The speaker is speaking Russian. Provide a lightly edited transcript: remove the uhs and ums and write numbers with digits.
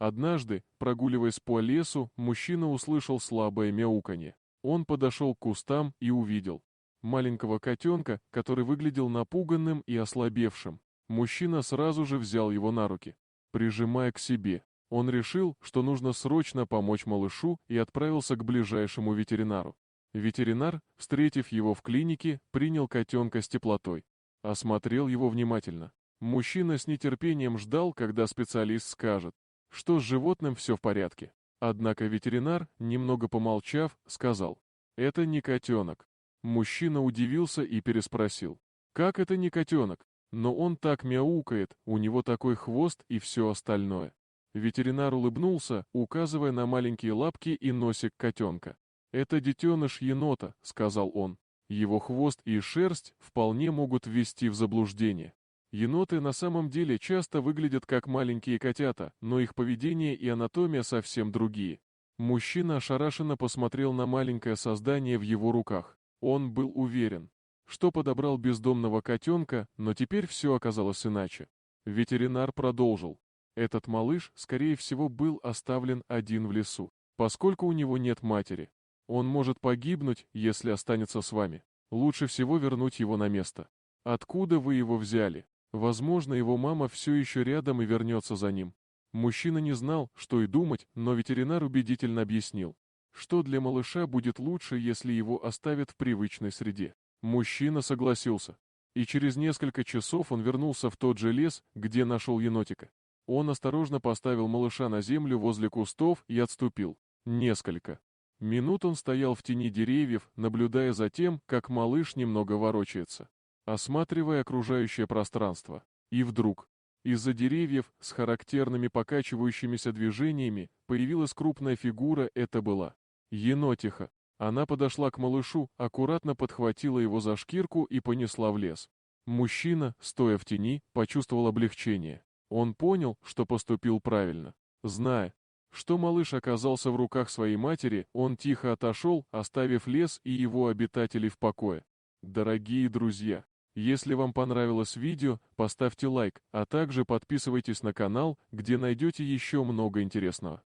Однажды, прогуливаясь по лесу, мужчина услышал слабое мяуканье. Он подошел к кустам и увидел маленького котенка, который выглядел напуганным и ослабевшим. Мужчина сразу же взял его на руки, прижимая к себе. Он решил, что нужно срочно помочь малышу, и отправился к ближайшему ветеринару. Ветеринар, встретив его в клинике, принял котенка с теплотой. Осмотрел его внимательно. Мужчина с нетерпением ждал, когда специалист скажет, что с животным все в порядке. Однако ветеринар, немного помолчав, сказал: «Это не котенок». Мужчина удивился и переспросил: «Как это не котенок? Но он так мяукает, у него такой хвост и все остальное». Ветеринар улыбнулся, указывая на маленькие лапки и носик котенка. «Это детеныш енота», — сказал он. «Его хвост и шерсть вполне могут ввести в заблуждение. Еноты на самом деле часто выглядят как маленькие котята, но их поведение и анатомия совсем другие». Мужчина ошарашенно посмотрел на маленькое создание в его руках. Он был уверен, что подобрал бездомного котенка, но теперь все оказалось иначе. Ветеринар продолжил: «Этот малыш, скорее всего, был оставлен один в лесу, поскольку у него нет матери. Он может погибнуть, если останется с вами. Лучше всего вернуть его на место. Откуда вы его взяли? Возможно, его мама все еще рядом и вернется за ним». Мужчина не знал, что и думать, но ветеринар убедительно объяснил, что для малыша будет лучше, если его оставят в привычной среде. Мужчина согласился. И через несколько часов он вернулся в тот же лес, где нашел енотика. Он осторожно поставил малыша на землю возле кустов и отступил. Несколько минут он стоял в тени деревьев, наблюдая за тем, как малыш немного ворочается, осматривая окружающее пространство. И вдруг из-за деревьев с характерными покачивающимися движениями появилась крупная фигура. Это была енотиха. Она подошла к малышу, аккуратно подхватила его за шкирку и понесла в лес. Мужчина, стоя в тени, почувствовал облегчение. Он понял, что поступил правильно. Зная, что малыш оказался в руках своей матери, он тихо отошел, оставив лес и его обитателей в покое. Дорогие друзья, если вам понравилось видео, поставьте лайк, а также подписывайтесь на канал, где найдете еще много интересного.